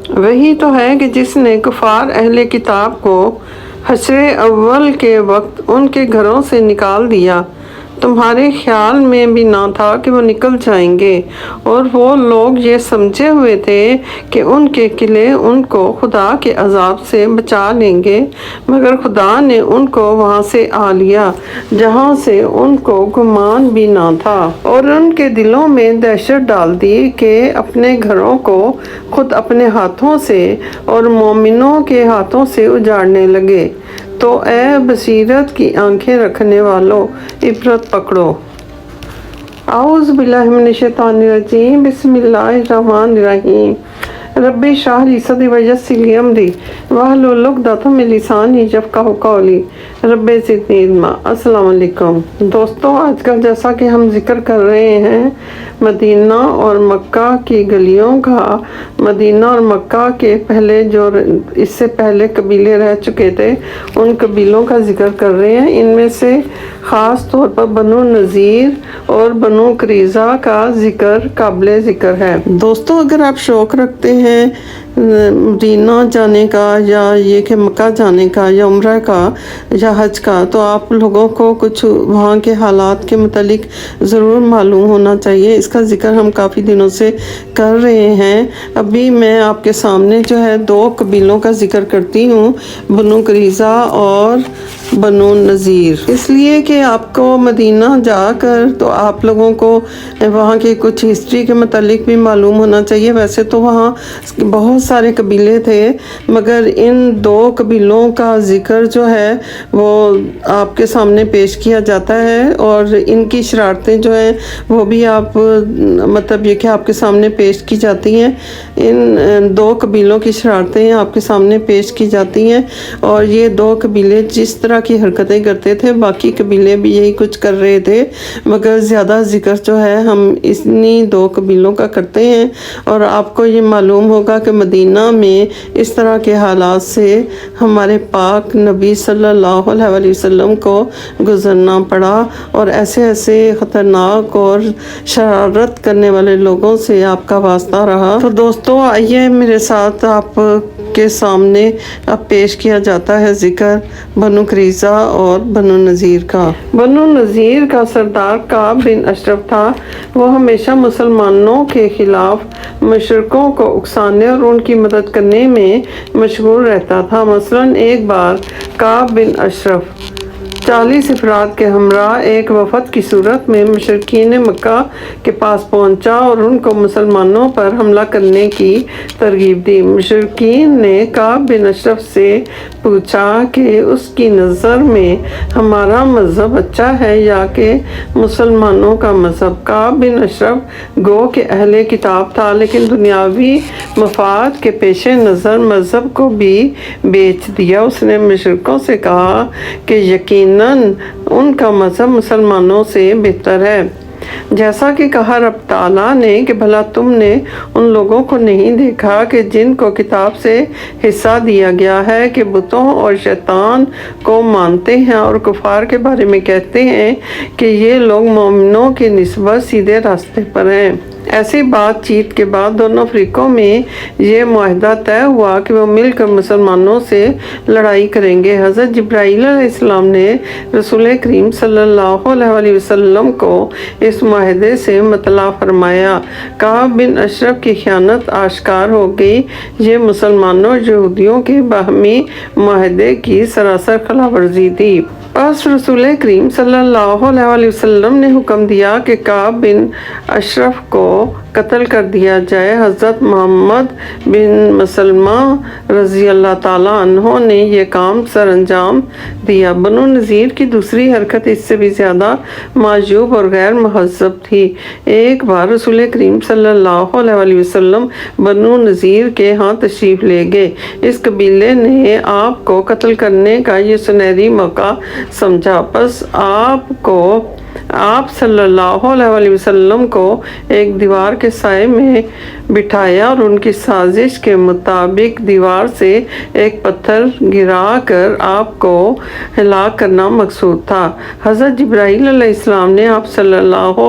وہی تو ہے کہ جس نے کفار اہل کتاب کو حشر اول کے وقت ان کے گھروں سے نکال دیا، تمہارے خیال میں بھی نہ تھا کہ وہ نکل جائیں گے، اور وہ لوگ یہ سمجھے ہوئے تھے کہ ان کے قلعے ان کو خدا کے عذاب سے بچا لیں گے، مگر خدا نے ان کو وہاں سے آ لیا جہاں سے ان کو گمان بھی نہ تھا، اور ان کے دلوں میں دہشت ڈال دی کہ اپنے گھروں کو خود اپنے ہاتھوں سے اور مومنوں کے ہاتھوں سے اجاڑنے لگے۔ تو اے بصیرت کی آنکھیں رکھنے والوں، عبرت پکڑو۔ اعوذ باللہ من الشیطان الرجیم، بسم اللہ الرحمن الرحیم۔ رب اشرح لی صدری ویسر لی امری واحلل عقدۃ من لسانی یفقہوا قولی، رب زدنی علما۔ السلام علیکم دوستو، آج کل جیسا کہ ہم ذکر کر رہے ہیں مدینہ اور مکہ کی گلیوں کا، مدینہ اور مکہ کے پہلے جو اس سے پہلے قبیلے رہ چکے تھے ان قبیلوں کا ذکر کر رہے ہیں۔ ان میں سے خاص طور پر بنو نذیر اور بنو قریظہ کا ذکر قابل ذکر ہے۔ دوستو، اگر آپ شوق رکھتے ہیں مدینہ جانے کا یا یہ کہ مکہ جانے کا یا عمرہ کا یا حج کا، تو آپ لوگوں کو کچھ وہاں کے حالات کے متعلق ضرور معلوم ہونا چاہیے۔ اس کا ذکر ہم کافی دنوں سے کر رہے ہیں۔ ابھی میں آپ کے سامنے جو ہے 2 قبیلوں کا ذکر کرتی ہوں، بنو قریظہ اور بنو نذیر، اس لیے کہ آپ کو مدینہ جا کر تو آپ لوگوں کو وہاں کی کچھ ہسٹری کے متعلق بھی معلوم ہونا چاہیے۔ ویسے تو وہاں بہت سارے قبیلے تھے، مگر ان 2 قبیلوں کا ذکر جو ہے وہ آپ کے سامنے پیش کیا جاتا ہے، اور ان کی شرارتیں جو ہیں وہ بھی آپ مطلب یہ کہ آپ کے سامنے پیش کی جاتی ہیں۔ ان 2 قبیلوں کی شرارتیں آپ کے سامنے پیش کی جاتی ہیں، اور یہ 2 قبیلے جس طرح کی حرکتیں کرتے تھے باقی قبیلے بھی یہی کچھ کر رہے تھے، مگر زیادہ ذکر جو ہے ہم انہی 2 قبیلوں کا کرتے ہیں۔ اور آپ کو یہ معلوم ہوگا کہ مدینہ میں اس طرح کے حالات سے ہمارے پاک نبی صلی اللہ علیہ وسلم کو گزرنا پڑا، اور ایسے ایسے خطرناک اور شرارت کرنے والے لوگوں سے آپ کا واسطہ رہا۔ تو دوستو، آئیے میرے ساتھ آپ کے سامنے اب پیش کیا جاتا ہے ذکر بنو قریظہ اور بنو نذیر کا۔ بنو نذیر کا سردار کعب بن اشرف تھا۔ وہ ہمیشہ مسلمانوں کے خلاف مشرکوں کو اکسانے اور ان کی مدد کرنے میں مشغول رہتا تھا۔ مثلاً ایک بار کعب بن اشرف 40 افراد کے ہمراہ ایک وفد کی صورت میں مشرکین مکہ کے پاس پہنچا اور ان کو مسلمانوں پر حملہ کرنے کی ترغیب دی۔ مشرکین نے کعب بن اشرف سے پوچھا کہ اس کی نظر میں ہمارا مذہب اچھا ہے یا کہ مسلمانوں کا مذہب۔ کعب بن اشرف گو کہ اہل کتاب تھا، لیکن دنیاوی مفاد کے پیش نظر مذہب کو بھی بیچ دیا۔ اس نے مشرکوں سے کہا کہ یقیناً ان کا مذہب مسلمانوں سے بہتر ہے۔ جیسا کہ کہا رب تعالیٰ نے کہ بھلا تم نے ان لوگوں کو نہیں دیکھا کہ جن کو کتاب سے حصہ دیا گیا ہے کہ بتوں اور شیطان کو مانتے ہیں، اور کفار کے بارے میں کہتے ہیں کہ یہ لوگ مومنوں کی نسبت سیدھے راستے پر ہیں۔ ایسی بات چیت کے بعد دونوں فریقوں میں یہ معاہدہ طے ہوا کہ وہ مل کر مسلمانوں سے لڑائی کریں گے۔ حضرت جبرائیل علیہ السلام نے رسول کریم صلی اللہ علیہ وسلم کو اس معاہدے سے مطلع فرمایا۔ کعب بن اشرف کی خیانت آشکار ہو گئی۔ یہ مسلمانوں اور یہودیوں کے باہمی معاہدے کی سراسر خلاف ورزی تھی۔ پس رسول کریم صلی اللہ علیہ وسلم نے حکم دیا کہ کعب بن اشرف کو قتل کر دیا جائے۔ حضرت محمد بن مسلمہ رضی اللہ تعالیٰ عنہ نے یہ کام سر انجام دیا۔ بنو نذیر کی دوسری حرکت اس سے بھی زیادہ معجوب اور غیر مہذب تھی۔ ایک بار رسول کریم صلی اللہ علیہ وسلم بنو نذیر کے ہاں تشریف لے گئے۔ اس قبیلے نے آپ کو قتل کرنے کا یہ سنہری موقع سمجھا، پس آپ کو آپ صلی اللہ علیہ وسلم کو ایک دیوار کے سائے میں بٹھایا اور ان کی سازش کے مطابق دیوار سے ایک پتھر گرا کر آپ کو ہلاک کرنا مقصود تھا۔ حضرت جبرائیل علیہ السلام نے آپ صلی اللہ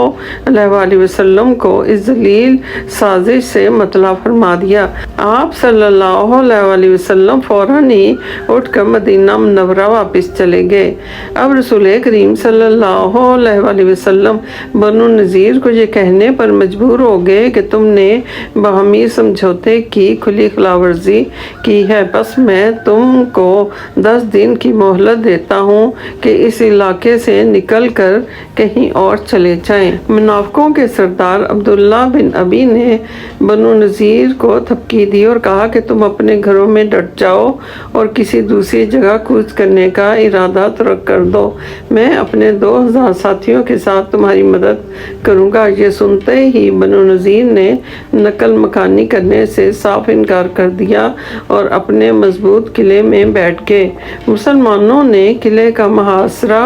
علیہ وسلم کو اس ذلیل سازش سے مطلع فرما دیا۔ آپ صلی اللہ علیہ وسلم فوراً ہی اٹھ کر مدینہ منورہ واپس چلے گئے۔ اب رسول کریم صلی اللہ علیہ وسلم بنو نذیر کو یہ کہنے پر مجبور ہو گئے کہ تم نے باہمی سمجھوتے کی کھلی خلاف ورزی کی ہے، بس میں تم کو 10 دن کی مہلت دیتا ہوں کہ اس علاقے سے نکل کر کہیں اور چلے جائیں۔ منافقوں کے سردار عبداللہ بن ابی نے بنو نذیر کو دھمکی دی اور کہا کہ تم اپنے گھروں میں ڈٹ جاؤ اور کسی دوسری جگہ کوچ کرنے کا ارادہ ترک کر دو، میں اپنے 2000 ساتھیوں کے ساتھ تمہاری مدد کروں گا۔ یہ سنتے ہی بنو نذیر نے نقل مکانی کرنے سے صاف انکار کر دیا اور اپنے مضبوط قلعے میں بیٹھ گئے۔ مسلمانوں نے قلعے کا محاصرہ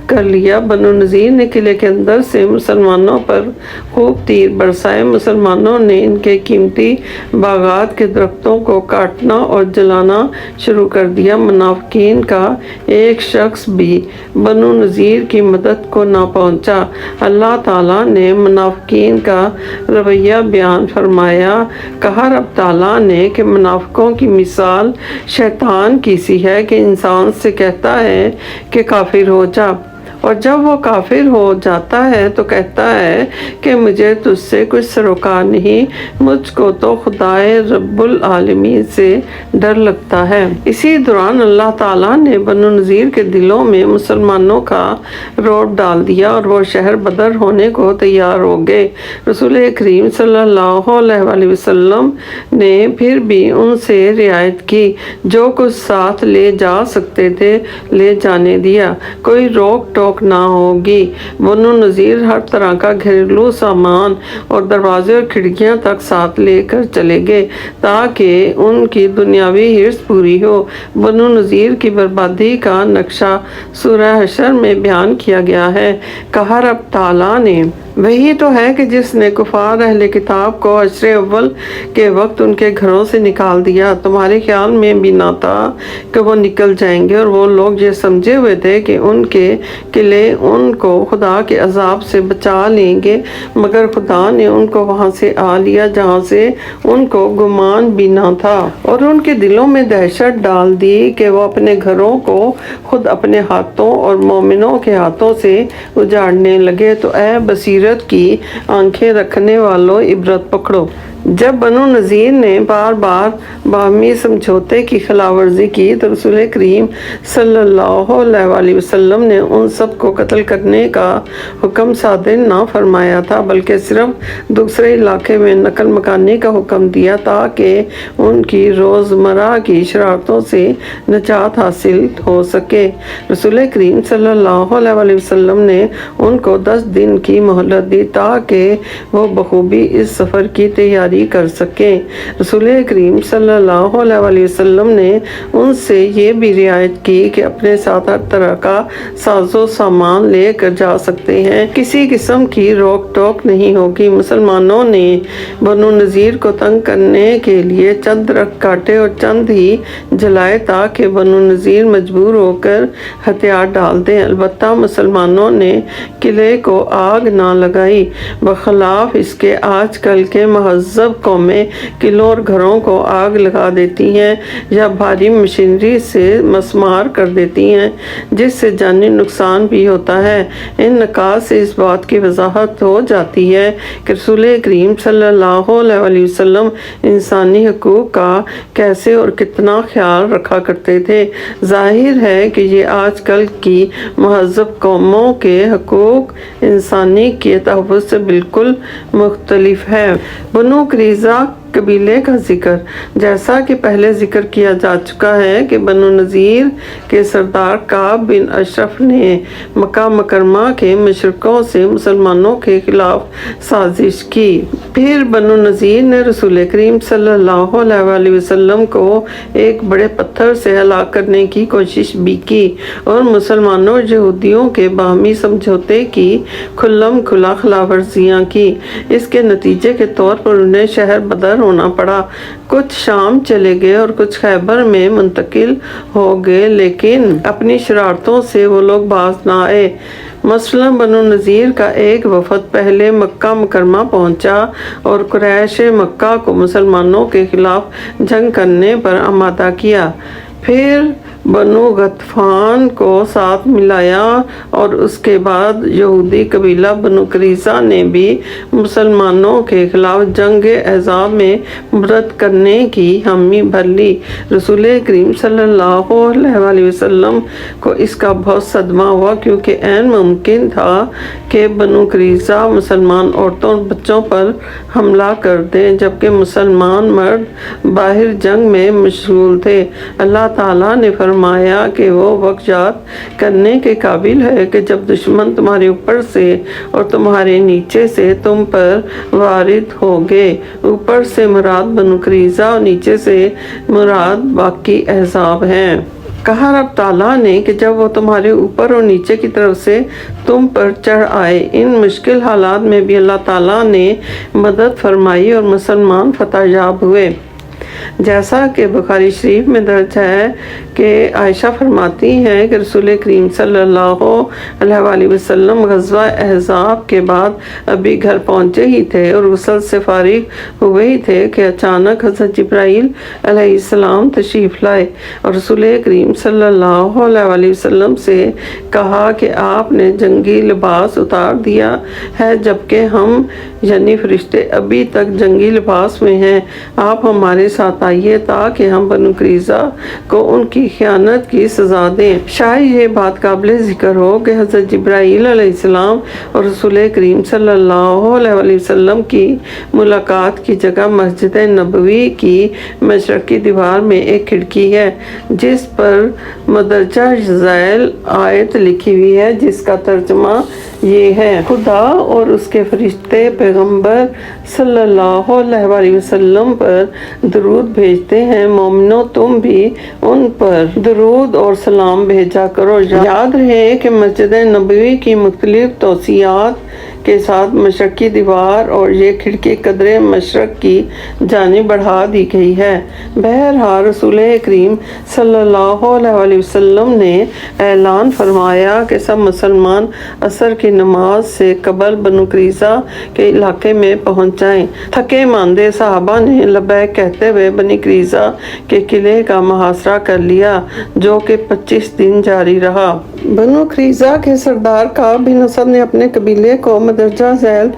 کر لیا۔ بنو نذیر نے قلعے کے اندر سے مسلمانوں پر خوب تیر برسائے۔ مسلمانوں نے ان کے قیمتی باغات کے درختوں کو کاٹنا اور جلانا شروع کر دیا۔ منافقین کا ایک شخص بھی بنو نذیر کی مدد کو نہ پہنچا۔ اللہ تعالیٰ نے منافقین کا رویہ بیان فرمایا، کہا رب تعالیٰ نے کہ منافقوں کی مثال شیطان کی سی ہے کہ انسان سے کہتا ہے کہ کافر ہو جا، اور جب وہ کافر ہو جاتا ہے تو کہتا ہے کہ مجھے تجھ سے کچھ سروکار نہیں، مجھ کو تو خدائے رب العالمین سے ڈر لگتا ہے۔ اسی دوران اللہ تعالیٰ نے بنو نذیر کے دلوں میں مسلمانوں کا رعب ڈال دیا اور وہ شہر بدر ہونے کو تیار ہو گئے۔ رسول کریم صلی اللہ علیہ وسلم نے پھر بھی ان سے رعایت کی، جو کچھ ساتھ لے جا سکتے تھے لے جانے دیا، کوئی روک ٹوک نہ ہوگی۔ بنو نذیر ہر طرح کا گھریلو سامان اور دروازے اور کھڑکیاں تک ساتھ لے کر چلے گئے تاکہ ان کی دنیاوی حرص پوری ہو۔ بنو نذیر کی بربادی کا نقشہ سورہ حشر میں بیان کیا گیا ہے۔ کہا رب تعالیٰ نے، وہی تو ہے کہ جس نے کفار اہل کتاب کو عشر اول کے وقت ان کے گھروں سے نکال دیا، تمہارے خیال میں بھی نہ تھا کہ وہ نکل جائیں گے، اور وہ لوگ یہ سمجھے ہوئے تھے کہ ان کے قلعے ان کو خدا کے عذاب سے بچا لیں گے، مگر خدا نے ان کو وہاں سے آ لیا جہاں سے ان کو گمان بھی نہ تھا، اور ان کے دلوں میں دہشت ڈال دی کہ وہ اپنے گھروں کو خود اپنے ہاتھوں اور مومنوں کے ہاتھوں سے اجاڑنے لگے۔ تو اے بصیرت کی آنکھیں رکھنے والوں، عبرت پکڑو۔ جب بنو نذیر نے بار بار باہمی سمجھوتے کی خلاف ورزی کی تو رسول کریم صلی اللہ علیہ وسلم نے ان سب کو قتل کرنے کا حکم صادر نہ فرمایا تھا، بلکہ صرف دوسرے علاقے میں نقل مکانی کا حکم دیا تاکہ ان کی روزمرہ کی شرارتوں سے نجات حاصل ہو سکے۔ رسول کریم صلی اللہ علیہ وسلم نے ان کو 10 دن کی مہلت دی تاکہ وہ بخوبی اس سفر کی تیاری کر سکیں۔ رسول کریم صلی اللہ علیہ وسلم نے ان سے یہ بھی رعایت کی کہ اپنے ساتھ ہر طرح کا ساز و سامان لے کر جا سکتے ہیں، کسی قسم کی روک ٹوک نہیں ہوگی۔ مسلمانوں نے بنو نذیر کو تنگ کرنے کے لیے چند درخت کاٹے اور چند ہی جلائے تاکہ بنو نذیر مجبور ہو کر ہتھیار ڈال دیں، البتہ مسلمانوں نے قلعے کو آگ نہ لگائی، بخلاف اس کے آج کل کے مہذب قومیں قلعوں اور گھروں کو آگ لگا دیتی ہیں یا بھاری مشینری سے مسمار کر دیتی ہیں، جس سے جانی نقصان بھی ہوتا ہے۔ ان نکات سے اس بات کی وضاحت ہو جاتی ہے کہ رسول کریم صلی اللہ علیہ وسلم انسانی حقوق کا کیسے اور کتنا خیال رکھا کرتے تھے۔ ظاہر ہے کہ یہ آج کل کی مہذب قوموں کے حقوق انسانی کے تحفظ سے بالکل مختلف ہے۔ بنو قریظہ قبیلے کا ذکر۔ جیسا کہ پہلے ذکر کیا جا چکا ہے کہ بنو نذیر کے سردار کعب بن اشرف نے مکہ مکرمہ کے مشرکوں سے مسلمانوں کے خلاف سازش کی۔ پھر بنو نذیر نے رسول کریم صلی اللہ علیہ وآلہ وسلم کو ایک بڑے پتھر سے ہلاک کرنے کی کوشش بھی کی اور مسلمانوں اور یہودیوں کے باہمی سمجھوتے کی کھلم کھلا خلاف ورزیاں کی۔ اس کے نتیجے کے طور پر انہیں شہر بدر ہونا پڑا۔ کچھ شام چلے گئے اور کچھ خیبر میں منتقل ہو گئے، لیکن اپنی شرارتوں سے وہ لوگ باز نہ آئے۔ مثلاً بنو نذیر کا ایک وفد پہلے مکہ مکرمہ پہنچا اور قریش مکہ کو مسلمانوں کے خلاف جنگ کرنے پر آمادہ کیا۔ پھر بنو غطفان کو ساتھ ملایا اور اس کے بعد یہودی قبیلہ بنو قریظہ نے بھی مسلمانوں کے خلاف جنگ احزاب میں مدد کرنے کی حامی بھر لی۔ رسول کریم صلی اللہ علیہ وآلہ وسلم کو اس کا بہت صدمہ ہوا، کیونکہ عین ممکن تھا کہ بنو قریظہ مسلمان عورتوں اور بچوں پر حملہ کر دیں، جبکہ مسلمان مرد باہر جنگ میں مشغول تھے۔ اللہ تعالیٰ نے فرمایا کہ وہ وقت یاد کرنے کے قابل ہے کہ جب دشمن تمہارے اوپر سے اور تمہارے نیچے سے تم پر وارد ہوگے۔ اوپر سے مراد بنو قریظہ اور نیچے سے مراد باقی احزاب ہیں۔ کہا رب تعالیٰ نے کہ جب وہ تمہارے اوپر اور نیچے کی طرف سے تم پر چڑھ آئے۔ ان مشکل حالات میں بھی اللہ تعالیٰ نے مدد فرمائی اور مسلمان فتح یاب ہوئے۔ جیسا کہ بخاری شریف میں درج ہے کہ عائشہ فرماتی ہیں کہ رسول کریم صلی اللہ علیہ وآلہ وسلم غزوہ احزاب کے بعد ابھی گھر پہنچے ہی تھے اور غسل سے فارغ ہوئے ہی تھے کہ اچانک حضرت جبرائیل علیہ السلام تشریف لائے اور رسول کریم صلی اللہ علیہ وآلہ وسلم سے کہا کہ آپ نے جنگی لباس اتار دیا ہے، جبکہ ہم یعنی فرشتے ابھی تک جنگی لباس میں ہیں۔ آپ ہمارے ساتھ آئیے تاکہ ہم بنو قریظہ کو ان کی خیانت کی سزا دیں۔ شاید یہ بات قابل ذکر ہو کہ حضرت جبرائیل علیہ السلام اور رسول کریم صلی اللہ علیہ وآلہ وسلم کی ملاقات کی جگہ مسجد نبوی کی مشرقی دیوار میں ایک کھڑکی ہے، جس پر مندرجہ ذیل آیت لکھی ہوئی ہے، جس کا ترجمہ یہ ہے: خدا اور اس کے فرشتے پیغمبر صلی اللہ علیہ وآلہ وسلم پر درود بھیجتے ہیں، مومنو تم بھی ان پر درود اور سلام بھیجا کرو۔ یاد رہے کہ مسجد نبوی کی مختلف توسیعات کے ساتھ مشرقی دیوار اور یہ کھڑکی قدر مشرق کی جانب بڑھا دی گئی ہے۔ بہرحال رسول کریم صلی اللہ علیہ وآلہ وسلم نے اعلان فرمایا کہ سب مسلمان عصر کی نماز سے قبل بنو قریظہ کے علاقے میں پہنچ جائیں۔ تھکے ماندے صحابہ نے لبیک کہتے ہوئے بنی قریظہ کے قلعے کا محاصرہ کر لیا، جو کہ 25 دن جاری رہا۔ بنو قریظہ کے سردار کعب بن اسد نے اپنے قبیلے کو مندرجہ ذیل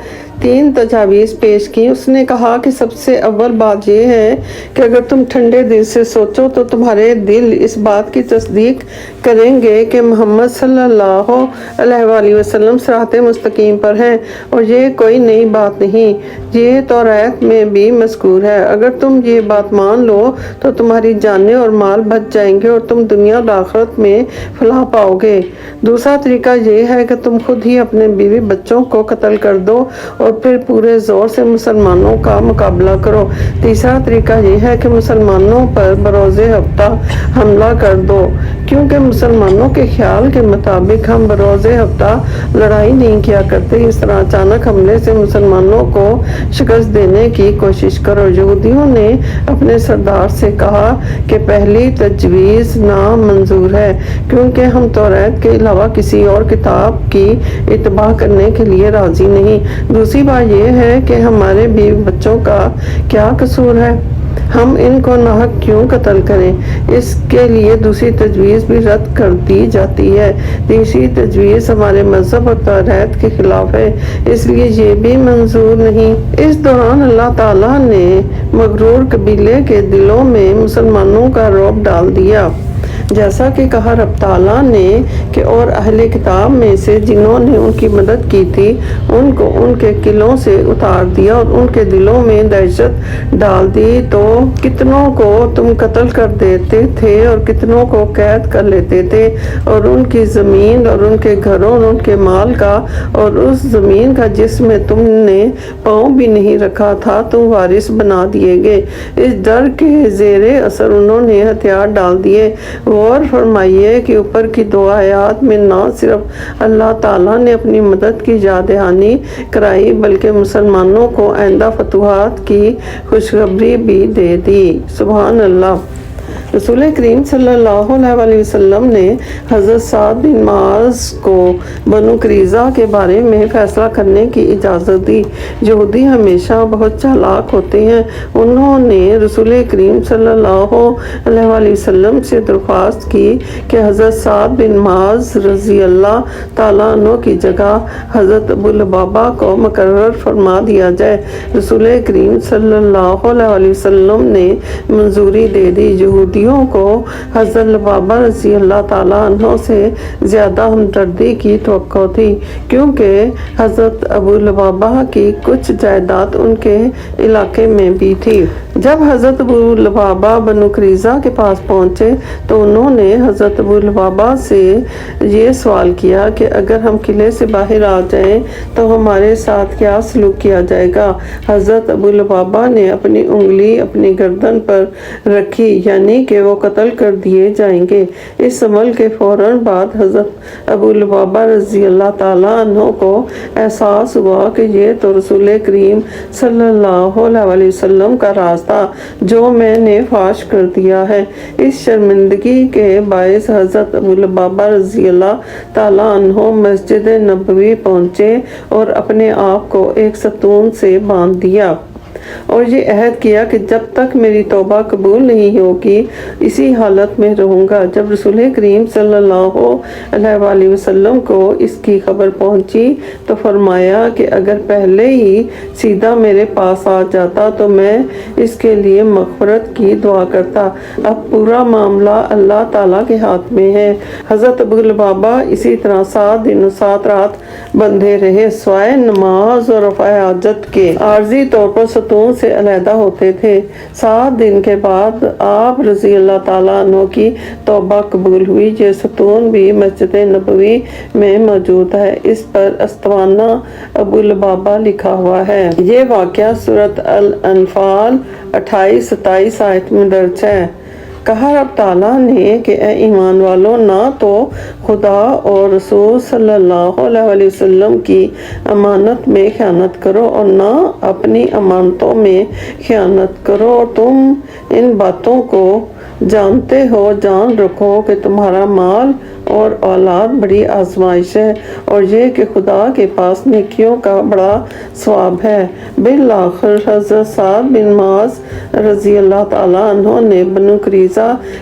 3 تجاویز پیش کی۔ اس نے کہا کہ سب سے اول بات یہ ہے کہ اگر تم ٹھنڈے دل سے سوچو تو تمہارے دل اس بات کی تصدیق کریں گے کہ محمد صلی اللہ علیہ وآلہ وسلم صراط مستقیم پر ہیں اور یہ کوئی نئی بات نہیں، یہ توریت میں بھی مذکور ہے۔ اگر تم یہ بات مان لو تو تمہاری جانیں اور مال بچ جائیں گے اور تم دنیا اور آخرت میں فلاح پاؤ گے۔ دوسرا طریقہ یہ ہے کہ تم خود ہی اپنے بیوی بچوں کو قتل کر دو اور پھر پورے زور سے مسلمانوں کا مقابلہ کرو۔ تیسرا طریقہ یہ ہے کہ مسلمانوں پر بروز ہفتہ حملہ کر دو، کیونکہ مسلمانوں کے خیال کے مطابق ہم بروز ہفتہ لڑائی نہیں کیا کرتے۔ اس طرح اچانک حملے سے مسلمانوں کو شکست دینے کی کوشش کرو۔ یہودیوں نے اپنے سردار سے کہا کہ پہلی تجویز نامنظور ہے، کیونکہ ہم توریت کے علاوہ کسی اور کتاب کی اتباع کرنے کے لیے راضی نہیں۔ دوسری بات یہ ہے کہ ہمارے بیوی بچوں کا کیا قصور ہے، ہم ان کو ناحق کیوں قتل کریں؟ اس کے لیے دوسری تجویز بھی رد کر دی جاتی ہے۔ تیسری تجویز ہمارے مذہب اور توریت کے خلاف ہے، اس لیے یہ بھی منظور نہیں۔ اس دوران اللہ تعالیٰ نے مغرور قبیلے کے دلوں میں مسلمانوں کا رعب ڈال دیا۔ جیسا کہ کہا رب تعالیٰ نے کہ اور اہل کتاب میں سے جنہوں نے ان کی مدد کی تھی ان کو ان کے قلعوں سے اتار دیا اور ان کے دلوں میں دہشت ڈال دی، تو کتنوں کو تم قتل کر دیتے تھے اور کتنوں کو قید کر لیتے تھے، اور ان کی زمین اور ان کے گھروں اور ان کے مال کا اور اس زمین کا جس میں تم نے پاؤں بھی نہیں رکھا تھا تم وارث بنا دیے گئے۔ اس ڈر کے زیر اثر انہوں نے ہتھیار ڈال دیے۔ غور فرمائیے کہ اوپر کی دو آیات میں نہ صرف اللہ تعالیٰ نے اپنی مدد کی یاد دہانی کرائی بلکہ مسلمانوں کو آئندہ فتوحات کی خوشخبری بھی دے دی۔ سبحان اللہ۔ رسول کریم صلی اللہ علیہ وسلم نے حضرت سعد بن معاذ کو بنو قریظہ کے بارے میں فیصلہ کرنے کی اجازت دی۔ یہودی ہمیشہ بہت چالاک ہوتے ہیں۔ انہوں نے رسول کریم صلی اللہ علیہ وسلم سے درخواست کی کہ حضرت سعد بن معاذ رضی اللہ تعالیٰ عنہ کی جگہ حضرت ابو لبابہ کو مقرر فرما دیا جائے۔ رسول کریم صلی اللہ علیہ وسلم نے منظوری دے دی۔ یہودیوں کو حضرت لبابہ رضی اللہ تعالیٰ عنہ سے زیادہ ہمدردی کی توقع تھی، کیونکہ حضرت ابو لبابہ کی کچھ جائیداد ان کے علاقے میں بھی تھی۔ جب حضرت ابو لبابہ بنو قریظہ کے پاس پہنچے تو انہوں نے حضرت ابو لبابہ سے یہ سوال کیا کہ اگر ہم قلعے سے باہر آ جائیں تو ہمارے ساتھ کیا سلوک کیا جائے گا؟ حضرت ابو لبابہ نے اپنی انگلی اپنی گردن پر رکھی، یعنی کہ وہ قتل کر دیے جائیں گے۔ اس عمل کے فوراً بعد حضرت ابو لبابہ رضی اللہ تعالیٰ عنہ کو احساس ہوا کہ یہ تو رسول کریم صلی اللہ علیہ وسلم کا راز تھا جو میں نے فاش کر دیا ہے۔ اس شرمندگی کے باعث حضرت ابو لبابہ رضی اللہ تعالیٰ عنہ مسجد نبوی پہنچے اور اپنے آپ کو ایک ستون سے باندھ دیا اور یہ عہد کیا کہ جب تک میری توبہ قبول نہیں ہوگی اسی حالت میں رہوں گا۔ جب رسول کریم صلی اللہ علیہ وسلم کو اس کی خبر پہنچی تو فرمایا کہ اگر پہلے ہی سیدھا میرے پاس آ جاتا تو میں اس کے لیے مغفرت کی دعا کرتا۔ اب پورا معاملہ اللہ تعالیٰ کے ہاتھ میں ہے۔ حضرت ابو لبابہ اسی طرح 7 دن و 7 رات بندھے رہے، سوائے نماز اور رفع حاجت کے عارضی طور پر ستون سے علیحدہ ہوتے تھے۔ 7 دن کے بعد آپ رضی اللہ تعالیٰ عنہ کی توبہ قبول ہوئی۔ یہ ستون بھی مسجد نبوی میں موجود ہے۔ اس پر استوانہ ابو لبابہ لکھا ہوا ہے۔ یہ واقعہ سورۃ الانفال 28-27 آیت میں درج ہے۔ کہا رب تعالیٰ نے کہ اے ایمان والو، نہ تو خدا اور رسول صلی اللہ علیہ وسلم کی امانت میں خیانت کرو اور نہ اپنی امانتوں میں خیانت کرو، اور تم ان باتوں کو جانتے ہو، جان رکھو کہ تمہارا مال اور اولاد بڑی آزمائش ہے، اور یہ کہ خدا کے پاس نیکیوں کا بڑا ثواب ہے۔ بالآخر حضرت سعد بن معاذ رضی اللہ تعالیٰ عنہ نے بنو قریظہ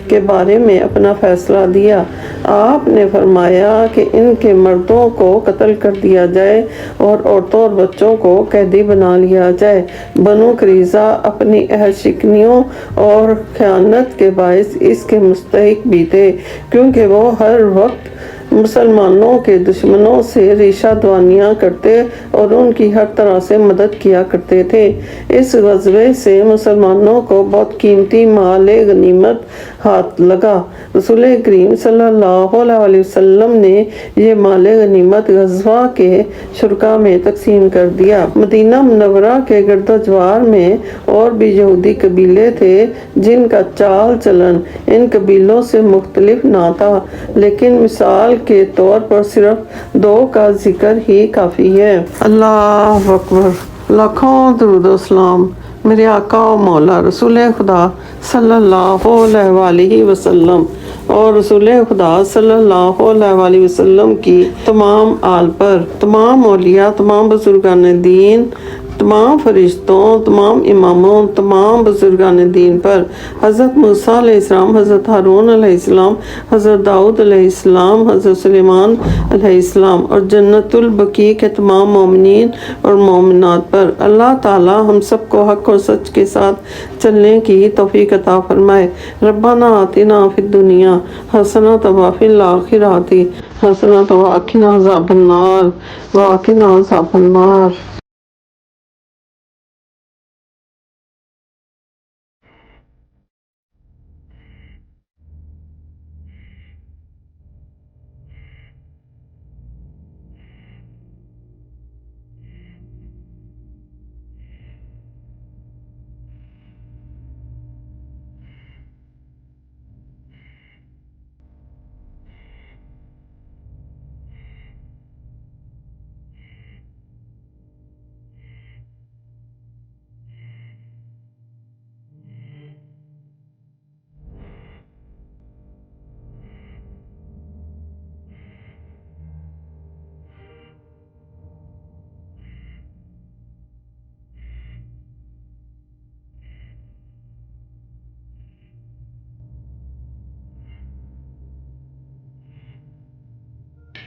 کے بارے میں اپنا فیصلہ دیا۔ آپ نے فرمایا کہ ان کے مردوں کو قتل کر دیا جائے اور عورتوں اور بچوں کو قیدی بنا لیا جائے۔ بنو قریظہ اپنی عہد شکنیوں اور خیانت کے باعث اس کے مستحق بھی تھے، کیونکہ وہ ہر وقت مسلمانوں کے دشمنوں سے ریشہ دوانیاں کرتے اور ان کی ہر طرح سے مدد کیا کرتے تھے۔ اس غزوے سے مسلمانوں کو بہت قیمتی مال غنیمت ہاتھ لگا۔ رسول کریم صلی اللہ علیہ وسلم نے یہ مال غنیمت غزوہ کے شرکا میں تقسیم کر دیا۔ مدینہ منورہ کے گرد و جوار میں اور بھی یہودی قبیلے تھے جن کا چال چلن ان قبیلوں سے مختلف نہ تھا، لیکن مثال کے طور پر صرف 2 کا ذکر ہی کافی ہے۔ اللہ اکبر، لاکھوں درود و سلام میرے آقا و مولا رسول خدا صلی اللہ علیہ وسلم اور رسول خدا صلی اللہ علیہ وسلم کی تمام آل پر، تمام اولیاء، تمام بزرگان دین، تمام فرشتوں، تمام اماموں، تمام بزرگان دین پر، حضرت موسیٰ علیہ السلام، حضرت ہارون علیہ السلام، حضرت داؤد علیہ السلام، حضرت سلیمان علیہ السلام اور جنت البقیع کے تمام مومنین اور مومنات پر۔ اللہ تعالی ہم سب کو حق اور سچ کے ساتھ چلنے کی توفیق عطا فرمائے۔ ربنا آتنا فی الدنیا حسنۃ وفی الآخرۃ حسنۃ وقنا عذاب النار۔